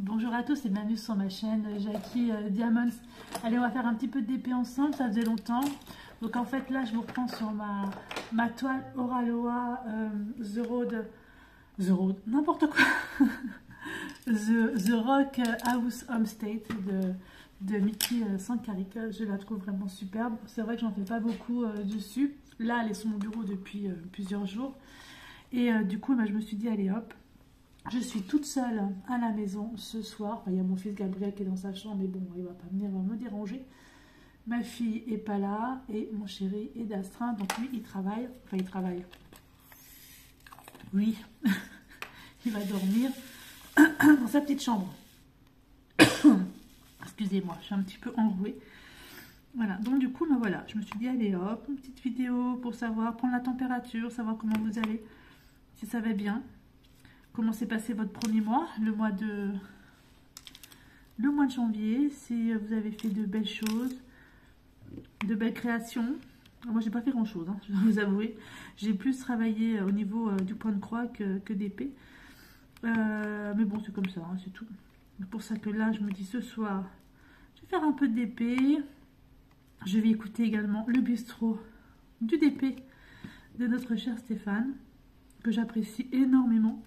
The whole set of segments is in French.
Bonjour à tous et bienvenue sur ma chaîne Jackie Diamonds. Allez, on va faire un petit peu de DP ensemble, ça faisait longtemps. Donc en fait là je vous reprends sur ma toile Oraloa The Road, n'importe quoi. The Rock House Homestay de Mickey Sankarik. Je la trouve vraiment superbe. C'est vrai que j'en fais pas beaucoup dessus. Là elle est sur mon bureau depuis plusieurs jours. Et du coup je me suis dit allez hop. Je suis toute seule à la maison ce soir. Enfin, il y a mon fils Gabriel qui est dans sa chambre, mais bon, il ne va pas venir me déranger. Ma fille n'est pas là et mon chéri est d'astreinte. Donc lui, il travaille. Enfin, il travaille. Oui, il va dormir dans sa petite chambre. Excusez-moi, je suis un petit peu enrouée. Voilà, donc du coup, ben voilà, je me suis dit, allez hop, une petite vidéo pour savoir, prendre la température, savoir comment vous allez, si ça va bien. Comment s'est passé votre premier mois, le mois de janvier, si vous avez fait de belles choses, de belles créations. Moi, j'ai pas fait grand chose, hein, je dois vous avouer. J'ai plus travaillé au niveau du point de croix que d'épée. Mais bon, c'est comme ça, hein, c'est tout. C'est pour ça que là, je me dis ce soir, je vais faire un peu d'épée. Je vais écouter également le bistrot du DP de notre cher Stéphane, que j'apprécie énormément.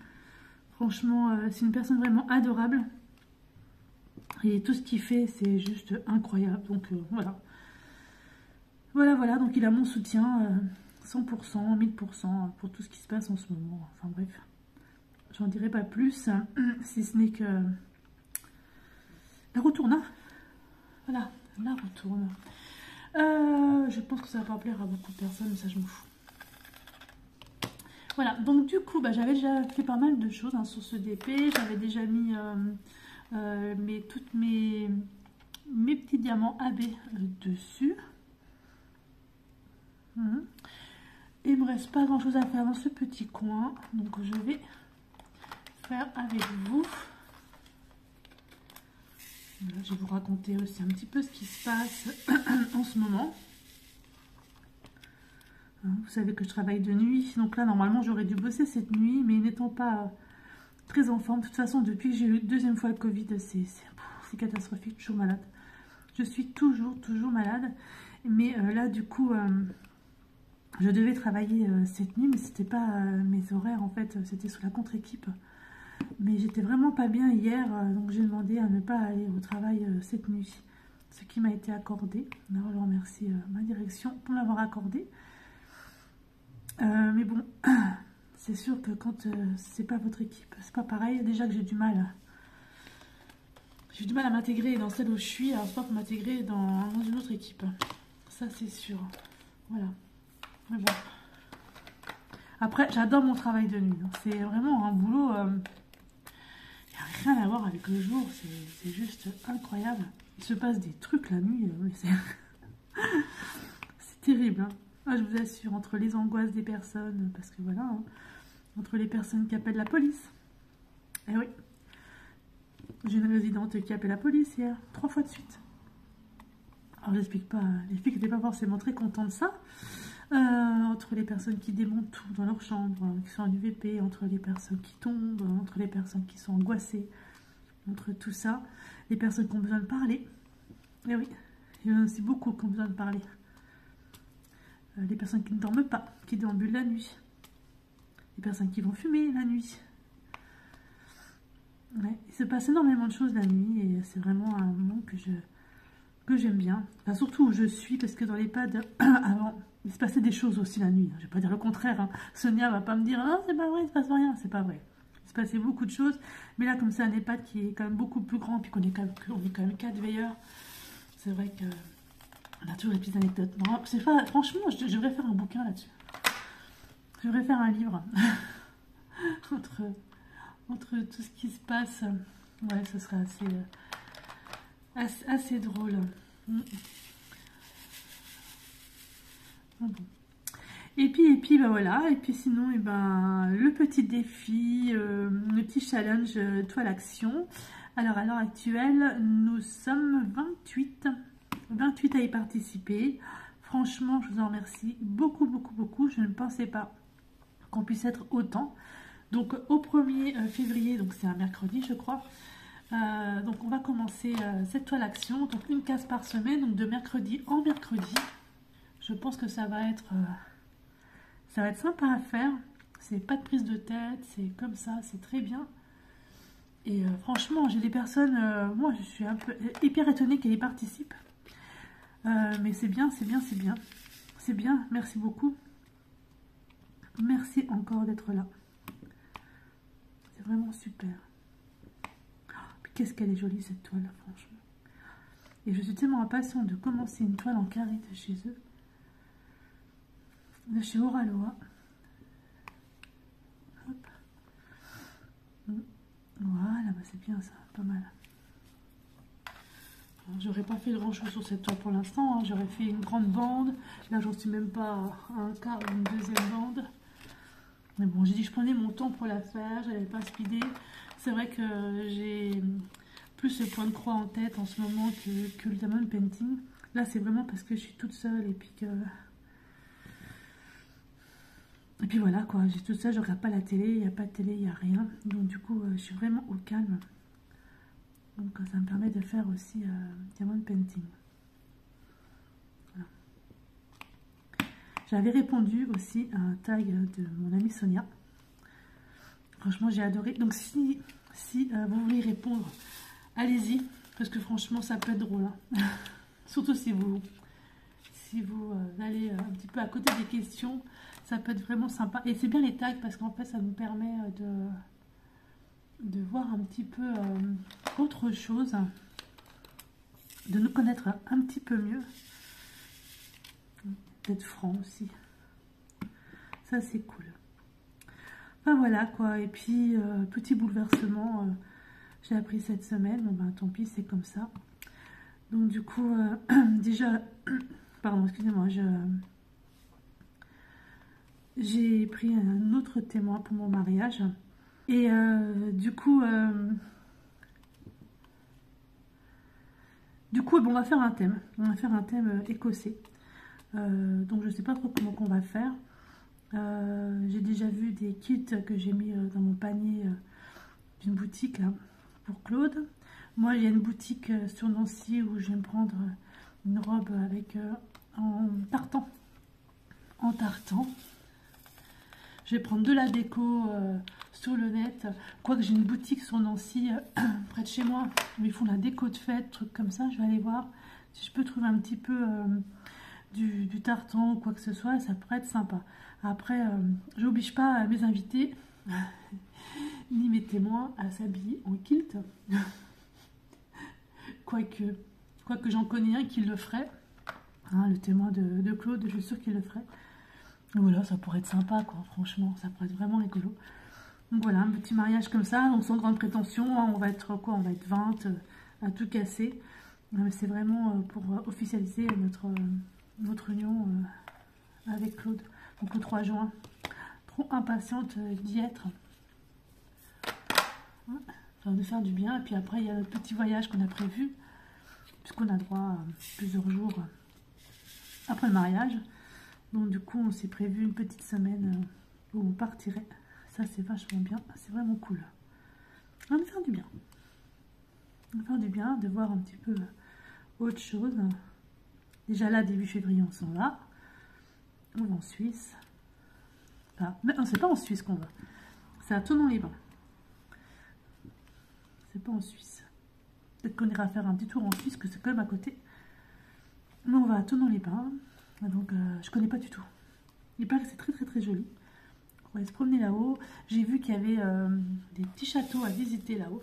Franchement, c'est une personne vraiment adorable. Et tout ce qu'il fait, c'est juste incroyable. Donc voilà. Voilà. Donc il a mon soutien 100%, 1000% pour tout ce qui se passe en ce moment. Enfin bref, j'en dirai pas plus. Si ce n'est que la retourne. Hein, voilà, la retourne. Je pense que ça va pas plaire à beaucoup de personnes, mais ça je m'en fous. Voilà, donc du coup, j'avais déjà fait pas mal de choses hein, sur ce DP. J'avais déjà mis tous mes petits diamants AB dessus. Il me reste pas grand chose à faire dans ce petit coin. Donc je vais faire avec vous. Voilà, je vais vous raconter aussi un petit peu ce qui se passe en ce moment. Vous savez que je travaille de nuit, donc là normalement j'aurais dû bosser cette nuit, mais n'étant pas très en forme, de toute façon depuis que j'ai eu deuxième fois le Covid, c'est catastrophique, toujours malade. Je suis toujours malade, mais là du coup je devais travailler cette nuit, mais c'était pas mes horaires en fait, c'était sous la contre-équipe. Mais j'étais vraiment pas bien hier, donc j'ai demandé à ne pas aller au travail cette nuit, ce qui m'a été accordé. Alors je remercie ma direction pour m'avoir accordé. Mais bon, c'est sûr que quand c'est pas votre équipe, c'est pas pareil. Déjà que j'ai du mal à m'intégrer dans celle où je suis, alors c'est pas pour m'intégrer dans une autre équipe. Ça c'est sûr. Voilà. Mais bon. Après, j'adore mon travail de nuit. C'est vraiment un boulot. Il n'y a rien à voir avec le jour. C'est juste incroyable. Il se passe des trucs la nuit. C'est terrible. Hein. Ah, je vous assure, entre les angoisses des personnes, parce que voilà, hein, entre les personnes qui appellent la police. Eh oui, j'ai une résidente qui appelle la police hier, 3 fois de suite. Alors j'explique pas, les filles n'étaient pas forcément très contentes de ça. Entre les personnes qui démontent tout dans leur chambre, qui sont en UVP, entre les personnes qui tombent, entre les personnes qui sont angoissées, entre tout ça, les personnes qui ont besoin de parler. Eh oui, il y en a aussi beaucoup qui ont besoin de parler. Les personnes qui ne dorment pas, qui déambulent la nuit. Les personnes qui vont fumer la nuit. Ouais, il se passe énormément de choses la nuit et c'est vraiment un moment que j'aime bien. Enfin, surtout où je suis, parce que dans l'EHPAD, avant, il se passait des choses aussi la nuit. Je ne vais pas dire le contraire. Hein. Sonia ne va pas me dire « Non, c'est pas vrai, il ne se passe rien. » C'est pas vrai. Il se passait beaucoup de choses. Mais là, comme c'est un EHPAD qui est quand même beaucoup plus grand, puis qu'on est quand même 4 veilleurs, c'est vrai que... On a toujours des petites anecdotes. Non, pas, franchement, je devrais faire un bouquin là-dessus. Je devrais faire un livre. entre tout ce qui se passe. Ouais, ce serait assez drôle. Bon. Et puis voilà. Et puis sinon, le petit défi, le petit challenge toile action. Alors, à l'heure actuelle, nous sommes 28 à y participer. Franchement, je vous en remercie beaucoup. Je ne pensais pas qu'on puisse être autant. Donc, au 1er février, donc c'est un mercredi, je crois, Donc on va commencer cette toile action, donc une case par semaine, donc de mercredi en mercredi. Je pense que ça va être sympa à faire. C'est pas de prise de tête, c'est comme ça, c'est très bien. Et franchement, j'ai des personnes, moi je suis un peu hyper étonnée qu'elles y participent. Mais c'est bien, c'est bien, c'est bien. C'est bien, merci beaucoup. Merci encore d'être là. C'est vraiment super. Qu'est-ce qu'elle est jolie cette toile, franchement. Et je suis tellement impatiente de commencer une toile en carré de chez eux. De chez Oraloa. Hop. Voilà, bah c'est bien ça, pas mal. J'aurais pas fait grand chose sur cette toile pour l'instant. Hein. J'aurais fait une grande bande. Là, j'en suis même pas à un quart ou une deuxième bande. Mais bon, j'ai dit que je prenais mon temps pour la faire. J'allais pas speeder. C'est vrai que j'ai plus le point de croix en tête en ce moment que le diamond painting. Là, c'est vraiment parce que je suis toute seule et puis que... Et puis voilà quoi, j'ai toute seule, je regarde pas la télé, il n'y a pas de télé, il n'y a rien. Donc du coup, je suis vraiment au calme. Donc ça me permet de faire aussi diamond painting. Voilà. J'avais répondu aussi à un tag de mon amie Sonia. Franchement, j'ai adoré. Donc si vous voulez répondre, allez-y, parce que franchement, ça peut être drôle. Hein. Surtout si vous allez un petit peu à côté des questions, ça peut être vraiment sympa. Et c'est bien les tags parce qu'en fait, ça nous permet de voir un petit peu autre chose, de nous connaître un petit peu mieux, d'être franc aussi. Ça, c'est cool. Enfin voilà quoi, et puis petit bouleversement, j'ai appris cette semaine, bon ben tant pis, c'est comme ça. Donc du coup, déjà, pardon, excusez-moi, j'ai pris un autre témoin pour mon mariage. Et du coup, bon, on va faire un thème. On va faire un thème écossais. Donc je sais pas trop comment qu'on va faire. J'ai déjà vu des kits que j'ai mis dans mon panier d'une boutique là, pour Claude. Moi, il y a une boutique sur Nancy où je vais me prendre une robe avec en tartan. En tartan. Je vais prendre de la déco sur le net. Quoique j'ai une boutique sur Nancy près de chez moi où ils font la déco de fête, trucs comme ça. Je vais aller voir si je peux trouver un petit peu du tartan ou quoi que ce soit. Ça pourrait être sympa. Après, je n'oblige pas mes invités ni mes témoins à s'habiller en kilt. Quoique j'en connais un qui le ferait. Hein, le témoin de Claude, je suis sûre qu'il le ferait. Voilà, ça pourrait être sympa, quoi, franchement, ça pourrait être vraiment rigolo. Donc voilà, un petit mariage comme ça, donc sans grande prétention, hein, on va être quoi, on va être 20 à tout casser. C'est vraiment pour officialiser notre union avec Claude, donc le 3 juin. Trop impatiente d'y être. Enfin, de faire du bien, et puis après il y a notre petit voyage qu'on a prévu, puisqu'on a droit à plusieurs jours après le mariage. Donc du coup, on s'est prévu une petite semaine où on partirait. Ça, c'est vachement bien. C'est vraiment cool. On va faire du bien. On va faire du bien, de voir un petit peu autre chose. Déjà là, début février, on s'en va. On va en Suisse. Enfin, mais non, c'est pas en Suisse qu'on va. C'est à Thonon-les-Bains. C'est pas en Suisse. Peut-être qu'on ira faire un petit tour en Suisse, que c'est quand même à côté. Mais on va à Thonon-les-Bains. Donc je connais pas du tout. Il paraît que c'est très très très joli. On va se promener là-haut. J'ai vu qu'il y avait des petits châteaux à visiter là-haut.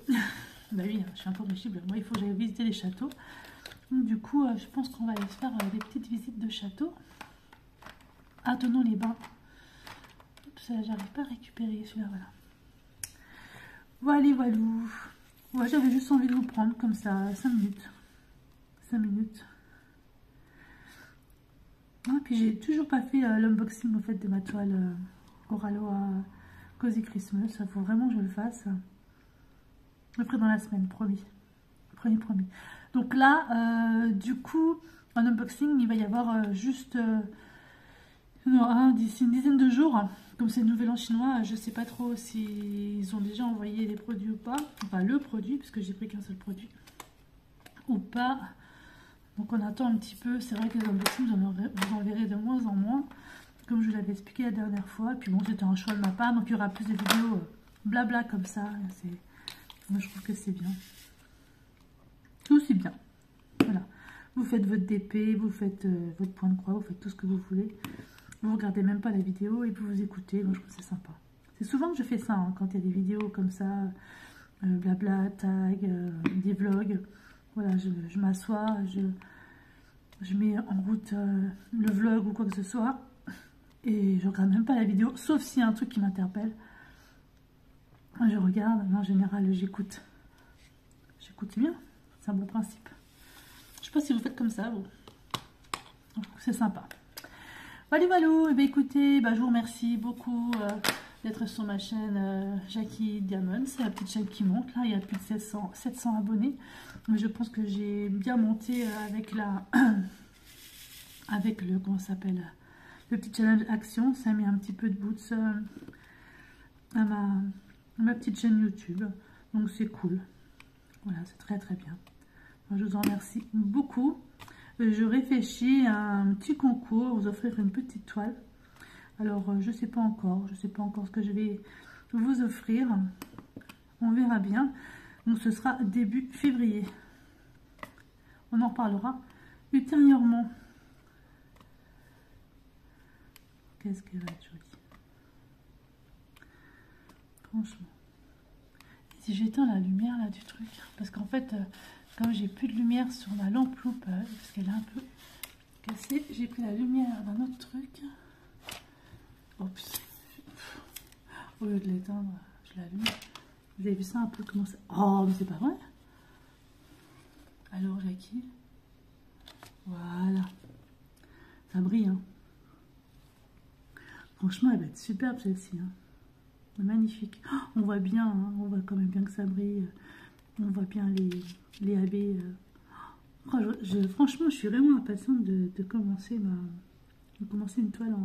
Bah oui, je suis un peu richible. Moi, il faut que j'aille visiter les châteaux. Donc, du coup, je pense qu'on va aller se faire des petites visites de châteaux. Ah, Thonon-les-Bains. J'arrive pas à récupérer celui-là, voilà. Voilà. Ouais, j'avais juste envie de vous prendre comme ça, 5 minutes. 5 minutes. Ah, puis j'ai toujours pas fait l'unboxing en fait de ma toile Oraloa Cozy Christmas. Il faut vraiment que je le fasse. Je le ferai dans la semaine, promis. Promis. Donc là, du coup, en unboxing, il va y avoir juste Non, d'ici une dizaine de jours. Comme c'est le nouvel an chinois, je sais pas trop s'ils ont déjà envoyé les produits ou pas. Enfin, le produit, puisque j'ai pris qu'un seul produit. Ou pas. Donc on attend un petit peu. C'est vrai que les unboxings, vous en verrez de moins en moins. Comme je l'avais expliqué la dernière fois. Et puis bon, c'était un choix de ma part. Donc il y aura plus de vidéos blabla comme ça. Moi, je trouve que c'est bien. C'est aussi bien. Voilà. Vous faites votre DP, vous faites votre point de croix, vous faites tout ce que vous voulez. Vous regardez même pas la vidéo et puis vous écoutez. Moi, je trouve que c'est sympa. C'est souvent que je fais ça, hein, quand il y a des vidéos comme ça, blabla, tag, des vlogs. Voilà, je m'assois, je mets en route le vlog ou quoi que ce soit. Et je regarde même pas la vidéo, sauf s'il y a un truc qui m'interpelle. Je regarde, mais en général, j'écoute. J'écoute bien, c'est un bon principe. Je sais pas si vous faites comme ça, vous. Je trouve que c'est sympa. Voilà, voilà. Et bien, écoutez, je vous remercie beaucoup d'être sur ma chaîne Jackie Diamond. C'est la petite chaîne qui monte. Là, il y a plus de 700 abonnés. Mais je pense que j'ai bien monté avec avec le, comment ça s'appelle, le petit challenge action. Ça a mis un petit peu de boots à ma petite chaîne YouTube. Donc, c'est cool. Voilà, c'est très très bien. Je vous en remercie beaucoup. Je réfléchis à un petit concours, vous offrir une petite toile. Alors, je sais pas encore ce que je vais vous offrir. On verra bien. Donc, ce sera début février. On en reparlera ultérieurement. Qu'est-ce qu'elle va être jolie. Franchement. Si j'éteins la lumière là du truc, parce qu'en fait, comme j'ai plus de lumière sur ma lampe loupe, parce qu'elle est un peu cassée, j'ai pris la lumière d'un autre truc. Oups. Au lieu de l'éteindre, je l'allume. Vous avez vu ça un peu comment ça... Oh, mais c'est pas vrai. Alors, Jackie. Voilà. Ça brille, hein. Franchement, elle va être superbe celle-ci, hein. Magnifique. Oh, on voit bien, hein, on voit quand même bien que ça brille. On voit bien les AB. Franchement, je suis vraiment impatiente de commencer une toile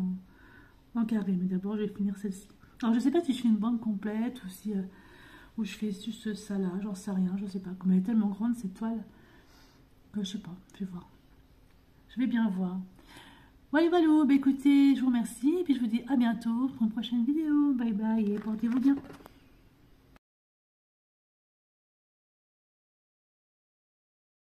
en carré. Mais d'abord, je vais finir celle-ci. Alors, je sais pas si je fais une bande complète ou si ou je fais juste ça là. J'en sais rien, je sais pas. Comme elle est tellement grande cette toile, que je sais pas. Je vais voir. Je vais bien voir. Voilà, voilà. Écoutez, je vous remercie et puis je vous dis à bientôt pour une prochaine vidéo. Bye bye et portez-vous bien.